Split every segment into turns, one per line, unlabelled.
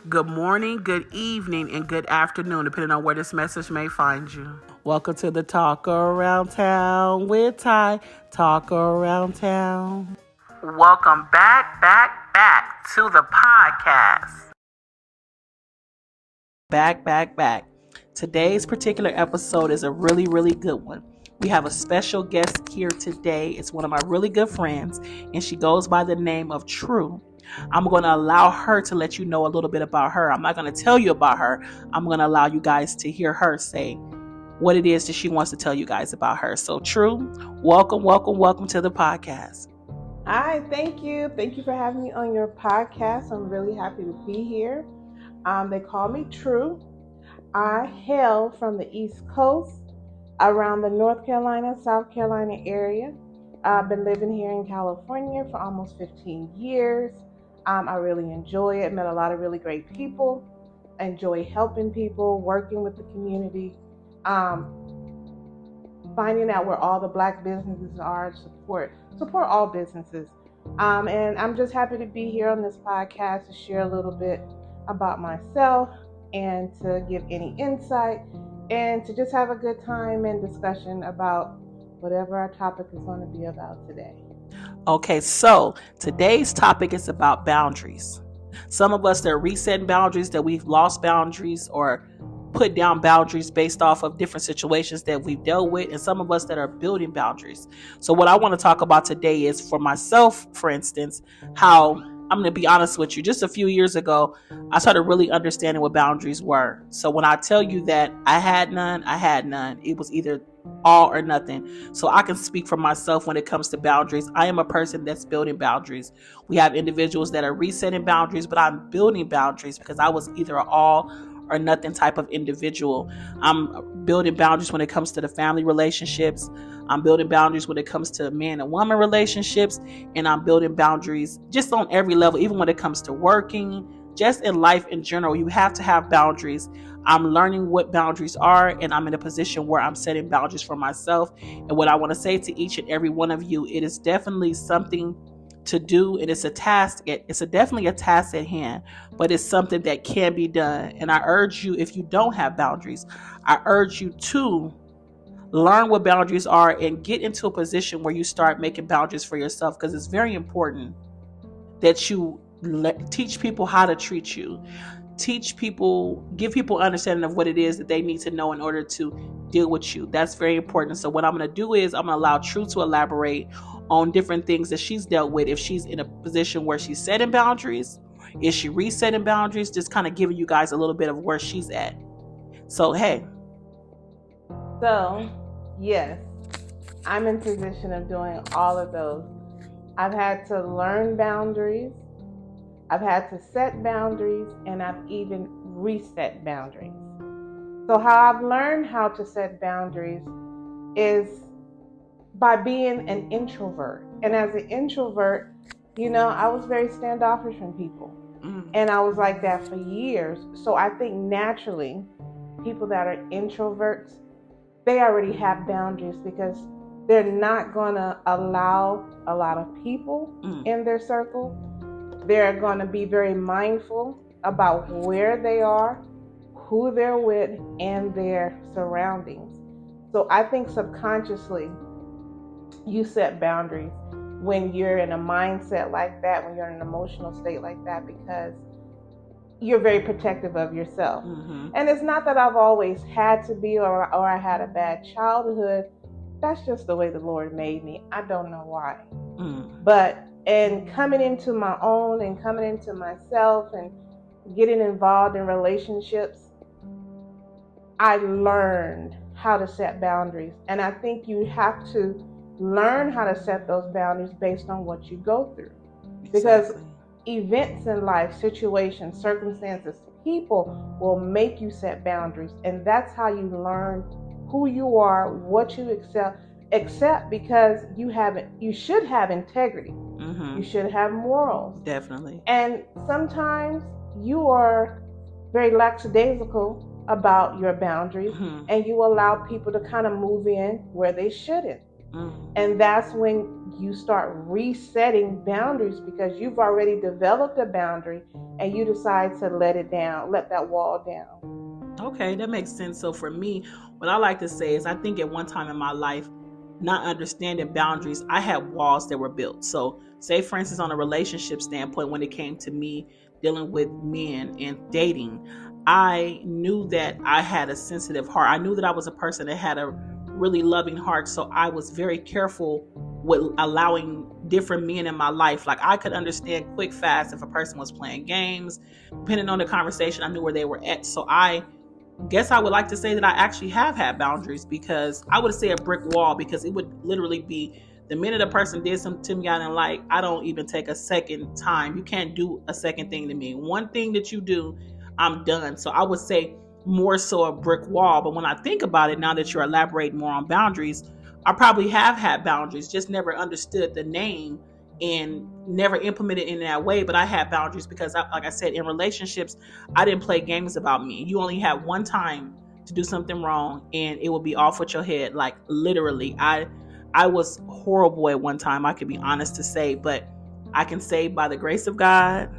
Good morning, good evening, and good afternoon, depending on where this message may find you. Welcome to the Talk Around Town with Ty. Talk Around Town. Welcome back to the podcast. Back. Today's particular episode is a really, really good one. We have a special guest here today. It's one of my really good friends, and she goes by the name of True. I'm going to allow her to let you know a little bit about her. I'm not going to tell you about her. I'm going to allow you guys to hear her say what it is that she wants to tell you guys about her. So, True, welcome to the podcast.
Hi, thank you. Thank you for having me on your podcast. I'm really happy to be here. They call me True. I hail from the East Coast, around the North Carolina, South Carolina area. I've been living here in California for almost 15 years. I really enjoy it. Met a lot of really great people. I enjoy helping people, working with the community, finding out where all the Black businesses are, support all businesses. And I'm just happy to be here on this podcast to share a little bit about myself and to give any insight and to just have a good time and discussion about whatever our topic is going to be about today.
Okay, so today's topic is about boundaries. Some of us that are resetting boundaries, that we've lost boundaries or put down boundaries based off of different situations that we've dealt with, and some of us that are building boundaries. So what I want to talk about today is, for myself, for instance, how I'm going to be honest with you. Just a few years ago, I started really understanding what boundaries were. So when I tell you that I had none. It was either all or nothing. So I can speak for myself when it comes to boundaries. I am a person that's building boundaries. We have individuals that are resetting boundaries, but I'm building boundaries because I was either an all or nothing type of individual. I'm building boundaries when it comes to the family relationships. I'm building boundaries when it comes to man and woman relationships. And I'm building boundaries just on every level, even when it comes to working, just in life in general. You have to have boundaries. I'm learning what boundaries are, and I'm in a position where I'm setting boundaries for myself. And what I want to say to each and every one of you, it is definitely something to do, and it's a task. It's definitely a task at hand, but it's something that can be done. And I urge you, if you don't have boundaries, I urge you to learn what boundaries are and get into a position where you start making boundaries for yourself, because it's very important that you teach people how to treat you. Teach people, give people understanding of what it is that they need to know in order to deal with you. That's very important. So what I'm going to do is I'm going to allow True to elaborate on different things that she's dealt with. If she's in a position where she's setting boundaries, is she resetting boundaries, just kind of giving you guys a little bit of where she's at. So, hey.
So, yes, I'm in position of doing all of those. I've had to learn boundaries. I've had to set boundaries, and I've even reset boundaries. So how I've learned how to set boundaries is by being an introvert. And as an introvert, I was very standoffish from people. And I was like that for years. So I think naturally, people that are introverts, they already have boundaries because they're not going to allow a lot of people in their circle. They're going to be very mindful about where they are, who they're with, and their surroundings. So I think subconsciously, you set boundaries when you're in a mindset like that, when you're in an emotional state like that, because you're very protective of yourself. And it's not that I've always had to be or I had a bad childhood. That's just the way the Lord made me. I don't know why. But coming into my own and coming into myself and getting involved in relationships, I learned how to set boundaries. And I think you have to learn how to set those boundaries based on what you go through. Because events in life, situations, circumstances, people will make you set boundaries. And that's how you learn who you are, what you accept, because you should have integrity. You should have morals.
Definitely.
And sometimes you are very lackadaisical about your boundaries, and you allow people to kind of move in where they shouldn't. And that's when you start resetting boundaries because you've already developed a boundary and you decide to let that wall down.
Okay, that makes sense. So for me, what I like to say is I think at one time in my life, not understanding boundaries, I had walls that were built. So say for instance, on a relationship standpoint, when it came to me dealing with men and dating, I knew that I had a sensitive heart. I knew that I was a person that had a really loving heart. So I was very careful with allowing different men in my life. Like I could understand quick, fast if a person was playing games. Depending on the conversation, I knew where they were at. So I guess I would like to say that I actually have had boundaries, because I would say a brick wall, because it would literally be the minute a person did something to me I didn't like, I don't even take a second time. You can't do a second thing to me. One thing that you do, I'm done. So I would say more so a brick wall. But when I think about it, now that you're elaborating more on boundaries, I probably have had boundaries, just never understood the name and never implemented in that way. But I had boundaries because, like I said, in relationships, I didn't play games about me. You only had one time to do something wrong and it would be off with your head. Like literally, I was horrible at one time, I could be honest to say, but I can say by the grace of God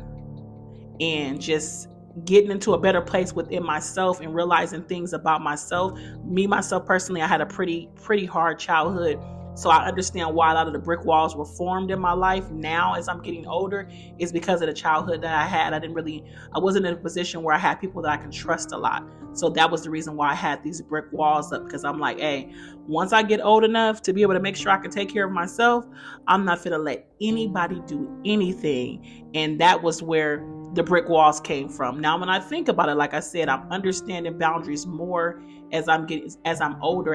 and just getting into a better place within myself and realizing things about myself. Myself personally, I had a pretty hard childhood. So I understand why a lot of the brick walls were formed in my life now as I'm getting older is because of the childhood that I had. I wasn't in a position where I had people that I can trust a lot. So that was the reason why I had these brick walls up, because I'm like, hey, once I get old enough to be able to make sure I can take care of myself, I'm not going to let anybody do anything. And that was where the brick walls came from. Now, when I think about it, like I said, I'm understanding boundaries more as I'm getting older,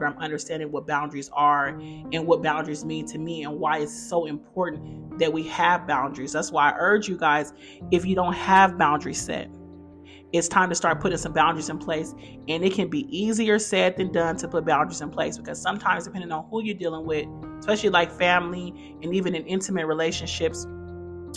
I'm understanding what boundaries are and what boundaries mean to me and why it's so important that we have boundaries. That's why I urge you guys, if you don't have boundaries set, it's time to start putting some boundaries in place. And it can be easier said than done to put boundaries in place, because sometimes depending on who you're dealing with, especially like family and even in intimate relationships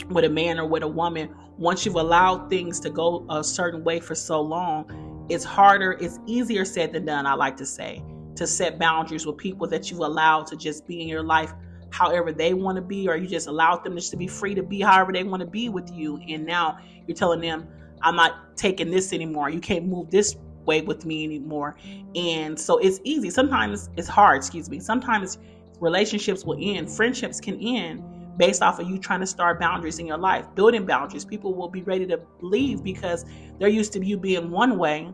with a man or with a woman, once you've allowed things to go a certain way for so long, it's easier said than done, I like to say, to set boundaries with people that you've allowed to just be in your life however they want to be, or you just allowed them just to be free to be however they want to be with you. And now you're telling them, I'm not taking this anymore. You can't move this way with me anymore. And so it's easy. Sometimes it's hard, Sometimes relationships will end, friendships can end based off of you trying to start boundaries in your life, building boundaries. People will be ready to leave because they're used to you being one way.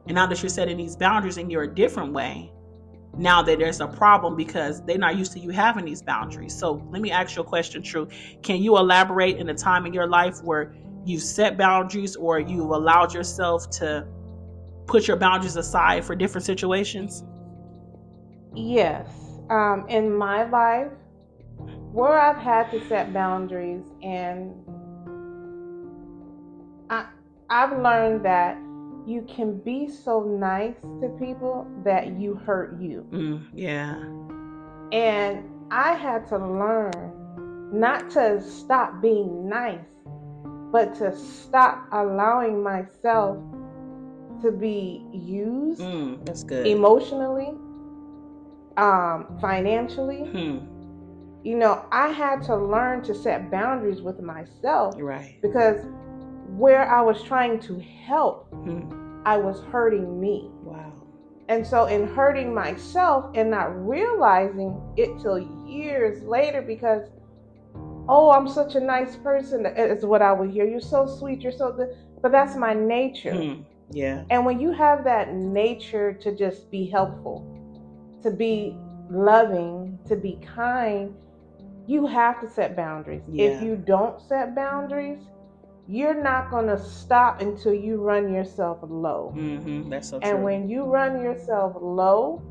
And now that you're setting these boundaries and you're a different way, now that there's a problem because they're not used to you having these boundaries. So let me ask you a question, True. Can you elaborate in a time in your life where you've set boundaries or you've allowed yourself to put your boundaries aside for different situations?
Yes. In my life, where I've had to set boundaries, and I've learned that you can be so nice to people that you hurt you.
Yeah.
And I had to learn not to stop being nice, but to stop allowing myself to be used.
That's good.
Emotionally, financially. You know, I had to learn to set boundaries with myself.
Right.
Because where I was trying to help, I was hurting me.
Wow.
And so in hurting myself and not realizing it till years later, because, oh, I'm such a nice person, is what I would hear. You're so sweet, you're so good. But that's my nature.
Yeah.
And when you have that nature to just be helpful, to be loving, to be kind, you have to set boundaries.
Yeah.
If you don't set boundaries, you're not going to stop until you run yourself low.
That's so true.
And when you run yourself low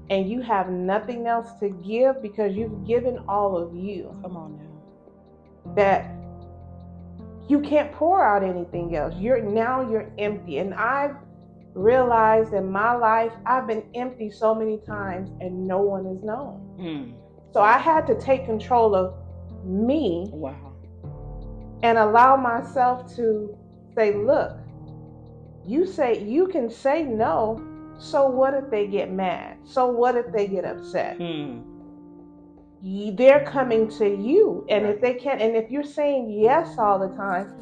and you have nothing else to give because you've given all of you,
come on now,
that you can't pour out anything else. You're empty. And I've realized in my life, I've been empty so many times and no one has known. So I had to take control of me.
Wow.
And allow myself to say, look, you can say no. So what if they get mad? So what if they get upset? they're coming to you. And
Right.
if they can't, and if you're saying yes all the time,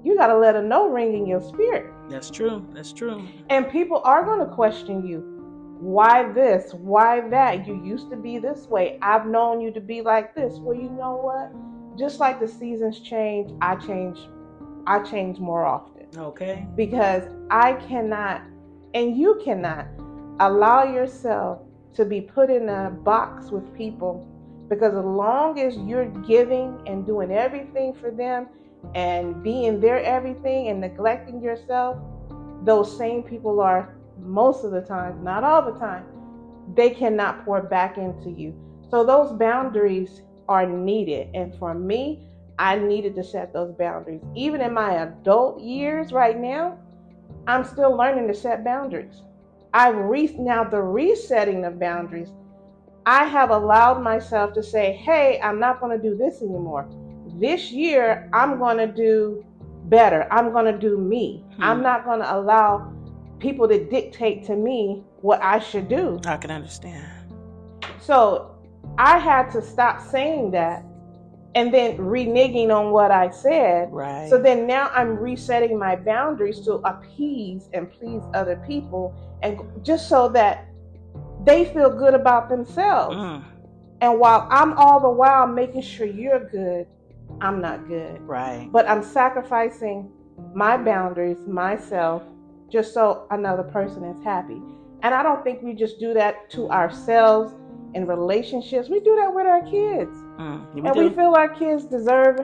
you got to let them know, ring in your spirit.
That's true. That's true.
And people are going to question you. Why this? Why that? You used to be this way. I've known you to be like this. Well, you know what? Just like the seasons change, I change more often.
Okay.
Because I cannot, and you cannot, allow yourself to be put in a box with people, because as long as you're giving and doing everything for them and being their everything and neglecting yourself, those same people are, most of the time, not all the time, they cannot pour back into you. So those boundaries are needed. And for me, I needed to set those boundaries. Even in my adult years right now, I'm still learning to set boundaries. Now the resetting of boundaries, I have allowed myself to say, hey, I'm not going to do this anymore. This year, I'm going to do better. I'm going to do me. I'm not going to allow people to dictate to me what I should do.
I can understand.
So I had to stop saying that and then reneging on what I said.
Right.
So then now I'm resetting my boundaries to appease and please other people, and just so that they feel good about themselves. And while I'm all the while making sure you're good, I'm not good.
Right.
But I'm sacrificing my boundaries, myself, just so another person is happy. And I don't think we just do that to ourselves in relationships. We do that with our kids. We feel our kids deserve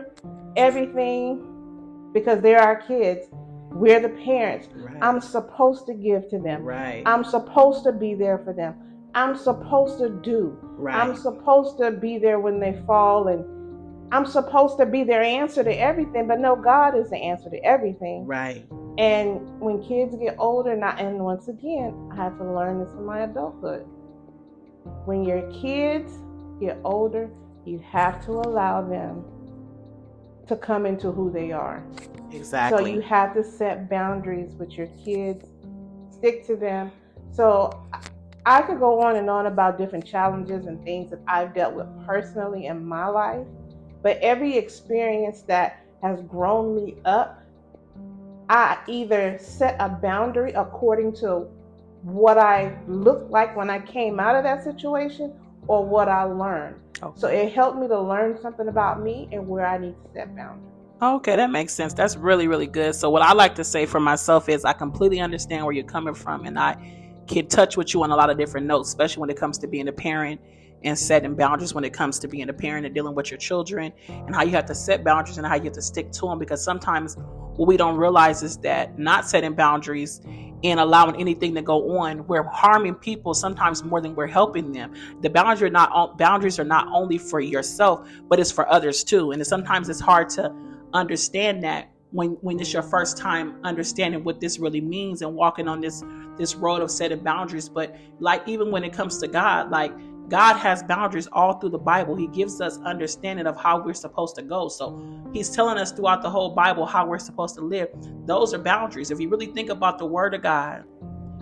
everything because they're our kids. We're the parents.
Right.
I'm supposed to give to them.
Right.
I'm supposed to be there for them. I'm supposed to do.
Right.
I'm supposed to be there when they fall, and I'm supposed to be their answer to everything. But no, God is the answer to everything.
Right.
And when kids get older, and once again, I had to learn this in my adulthood. When your kids get older, you have to allow them to come into who they are.
Exactly.
So you have to set boundaries with your kids, stick to them. So I could go on and on about different challenges and things that I've dealt with personally in my life, but every experience that has grown me up, I either set a boundary according to what I looked like when I came out of that situation or what I learned. Okay. So it helped me to learn something about me and where I need to set boundaries.
Okay, that makes sense. That's really, really good. So what I like to say for myself is I completely understand where you're coming from, and I can touch with you on a lot of different notes, especially when it comes to being a parent and setting boundaries when it comes to being a parent and dealing with your children, and how you have to set boundaries and how you have to stick to them, because sometimes what we don't realize is that not setting boundaries and allowing anything to go on, we're harming people sometimes more than we're helping them. The boundaries are not only for yourself, but it's for others too. And sometimes it's hard to understand that when it's your first time understanding what this really means and walking on this road of setting boundaries. But like, even when it comes to God, like, God has boundaries all through the Bible. He gives us understanding of how we're supposed to go. So he's telling us throughout the whole Bible how we're supposed to live. Those are boundaries. If you really think about the word of God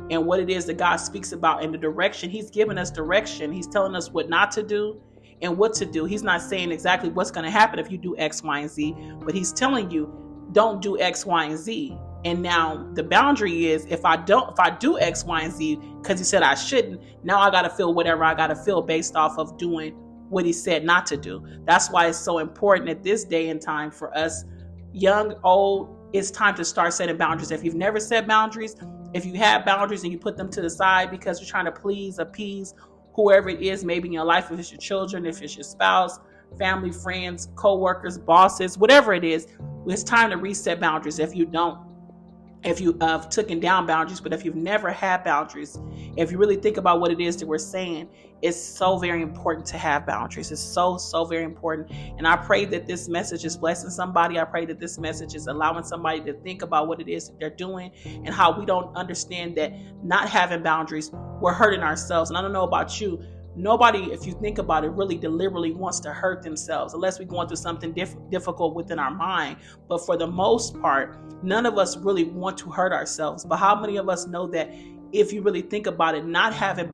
and what it is that God speaks about and the direction, he's given us direction. He's telling us what not to do and what to do. He's not saying exactly what's going to happen if you do X, Y, and Z, but he's telling you, don't do X, Y, and Z. And now the boundary is, if I do X, Y, and Z, because he said I shouldn't, now I got to feel whatever I got to feel based off of doing what he said not to do. That's why it's so important at this day and time for us, young, old, it's time to start setting boundaries. If you've never set boundaries, if you have boundaries and you put them to the side because you're trying to appease whoever it is, maybe in your life, if it's your children, if it's your spouse, family, friends, co-workers, bosses, whatever it is, it's time to reset boundaries. If you have taken down boundaries, but if you've never had boundaries, if you really think about what it is that we're saying, it's so very important to have boundaries. It's so, so very important. And I pray that this message is blessing somebody. I pray that this message is allowing somebody to think about what it is that they're doing and how we don't understand that not having boundaries, we're hurting ourselves. And I don't know about you, nobody, if you think about it, really deliberately wants to hurt themselves unless we're going through something difficult within our mind. But for the most part, none of us really want to hurt ourselves. But how many of us know that if you really think about it, not having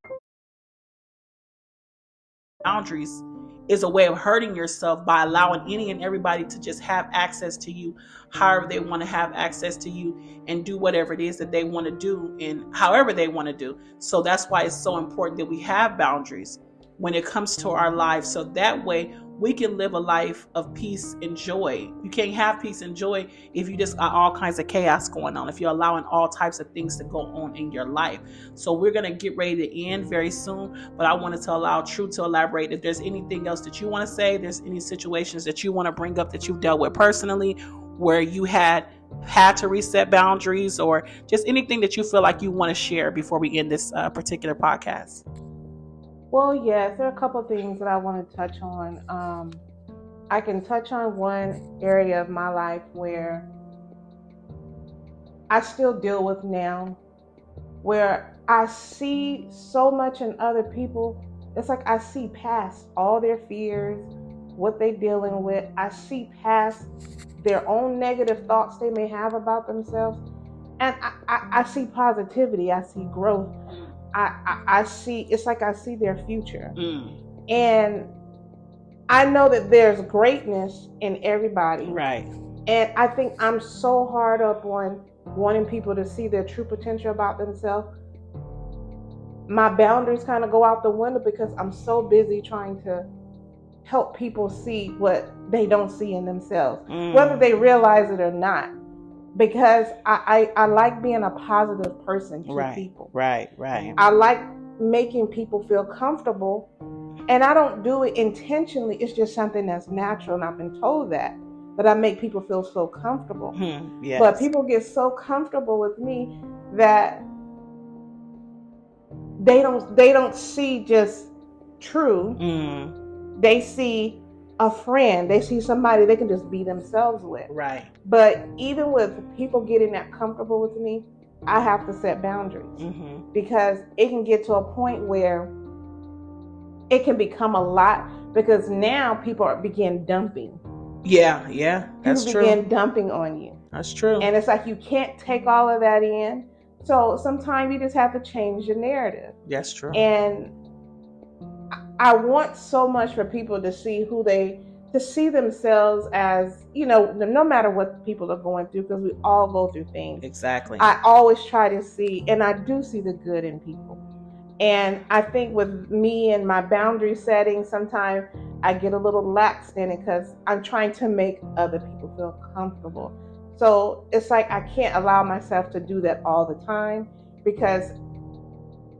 boundaries is a way of hurting yourself by allowing any and everybody to just have access to you however they want to have access to you and do whatever it is that they want to do and however they want to do. So that's why it's so important that we have boundaries when it comes to our lives, so that way we can live a life of peace and joy. You can't have peace and joy if you just got all kinds of chaos going on, if you're allowing all types of things to go on in your life. So we're going to get ready to end very soon, but I wanted to allow True to elaborate. If there's anything else that you want to say, there's any situations that you want to bring up that you've dealt with personally where you had to reset boundaries, or just anything that you feel like you want to share before we end this particular podcast.
Well, yes, there are a couple of things that I want to touch on. I can touch on one area of my life where I still deal with now, where I see so much in other people. It's like I see past all their fears, what they're dealing with. I see past their own negative thoughts they may have about themselves. And I see positivity. I see growth. I see, it's like I see their future. And I know that there's greatness in everybody.
Right.
And I think I'm so hard up on wanting people to see their true potential about themselves. My boundaries kind of go out the window because I'm so busy trying to help people see what they don't see in themselves, whether they realize it or not. Because I like being a positive person to people. Right. I like making people feel comfortable. And I don't do it intentionally. It's just something that's natural. And I've been told that I make people feel so comfortable.
Yes.
But people get so comfortable with me that they don't see just True. They see a friend. They see somebody they can just be themselves with.
Right.
But even with people getting that comfortable with me, I have to set boundaries because it can get to a point where it can become a lot, because now people begin dumping.
Yeah, that's
true. People begin dumping on you.
That's true.
And it's like you can't take all of that in. So sometimes you just have to change your narrative.
That's true.
And I want so much for people to see to see themselves as, no matter what people are going through, because we all go through things.
Exactly.
I always try to see, and I do see the good in people. And I think with me and my boundary setting, sometimes I get a little lax in it because I'm trying to make other people feel comfortable. So it's like I can't allow myself to do that all the time, because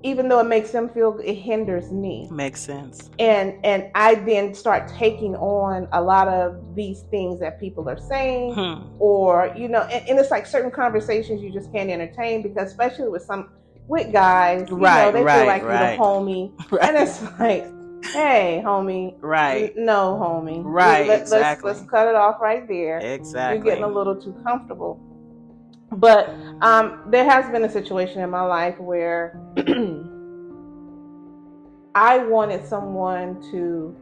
even though it makes them feel, it hinders me.
Makes sense.
And I then start taking on a lot of these things that people are saying, or, and it's like certain conversations you just can't entertain, because especially with guys, they feel like you're the homie. Right. And it's like, hey, homie.
Right.
No, homie.
Right. Exactly.
Let's cut it off right there.
Exactly.
You're getting a little too comfortable. But there has been a situation in my life where I wanted someone to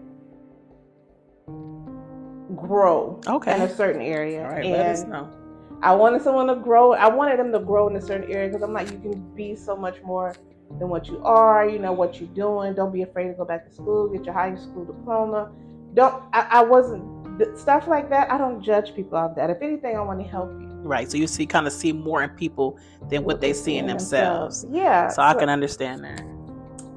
grow in a certain area.
All right,
and
let us know.
I wanted someone to grow. I wanted them to grow in a certain area, because I'm like, you can be so much more than what you are. You know what you're doing. Don't be afraid to go back to school, get your high school diploma. I wasn't stuff like that. I don't judge people off that. If anything, I want to help you.
Right. So you kind of see more in people than what they see in themselves.
Yeah.
So I can understand that.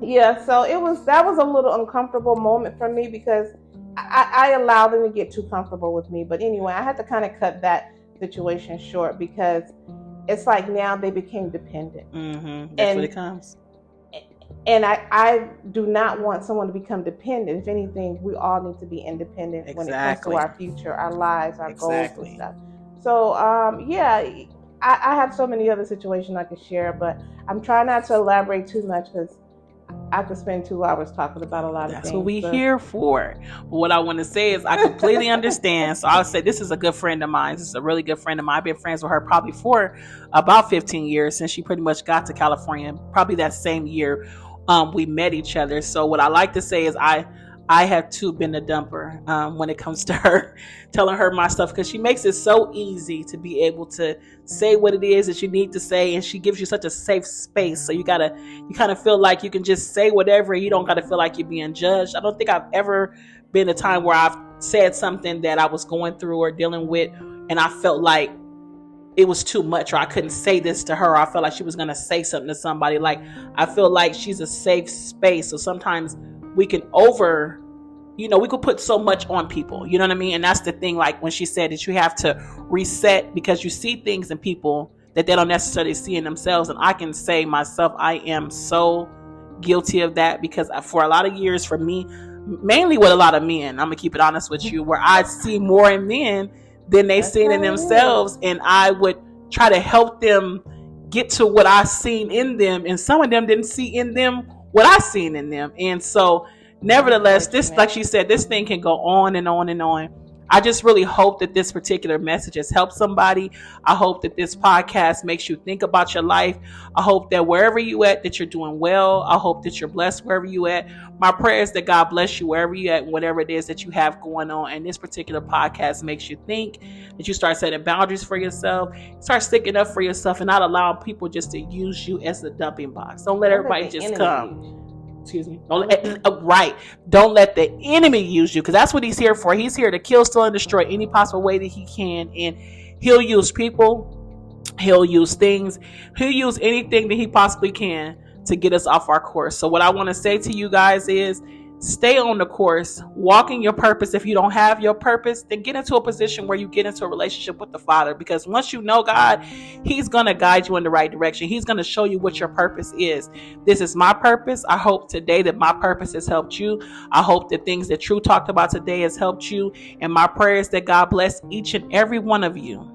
Yeah. So that was a little uncomfortable moment for me, because I allowed them to get too comfortable with me. But anyway, I had to kind of cut that situation short, because it's like now they became dependent.
That's what it comes.
And I do not want someone to become dependent. If anything, we all need to be independent when it comes to our future, our lives, our goals and stuff. So, I have so many other situations I could share, but I'm trying not to elaborate too much, because I could spend 2 hours talking about a lot of things.
That's what we're here for. But what I want to say is I completely understand. So I'll say this is a good friend of mine. This is a really good friend of mine. I've been friends with her probably for about 15 years, since she pretty much got to California. Probably that same year we met each other. So what I like to say is I have too been a dumper when it comes to her, telling her my stuff, because she makes it so easy to be able to say what it is that you need to say, and she gives you such a safe space. So you kind of feel like you can just say whatever, and you don't gotta feel like you're being judged. I don't think I've ever been a time where I've said something that I was going through or dealing with, and I felt like it was too much, or I couldn't say this to her, or I felt like she was going to say something to somebody. Like, I feel like she's a safe space. So sometimes we can we could put so much on people, you know what I mean? And that's the thing, like when she said that you have to reset because you see things in people that they don't necessarily see in themselves. And I can say myself, I am so guilty of that, because for a lot of years, for me, mainly with a lot of men, I'm going to keep it honest with you, where I see more in men than they seen in themselves, and I would try to help them get to what I seen in them, and some of them didn't see in them what I seen in them. And so nevertheless, this, like she said, this thing can go on and on and on. I just really hope that this particular message has helped somebody. I hope that this podcast makes you think about your life. I hope that wherever you at, that you're doing well. I hope that you're blessed wherever you at. My prayer is that God bless you wherever you at, and whatever it is that you have going on. And this particular podcast makes you think, that you start setting boundaries for yourself, start sticking up for yourself, and not allowing people just to use you as a dumping box. Don't let everybody just come. Excuse me. Don't let the enemy use you, because that's what he's here for. He's here to kill, steal, and destroy any possible way that he can. And he'll use people, he'll use things, he'll use anything that he possibly can to get us off our course. So what I want to say to you guys is, stay on the course, walk in your purpose. If you don't have your purpose, then get into a position where you get into a relationship with the Father, because once you know God, he's going to guide you in the right direction. He's going to show you what your purpose is. This is my purpose. I hope today that my purpose has helped you. I hope the things that True talked about today has helped you. And my prayer is that God bless each and every one of you.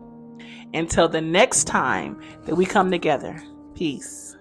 Until the next time that we come together. Peace.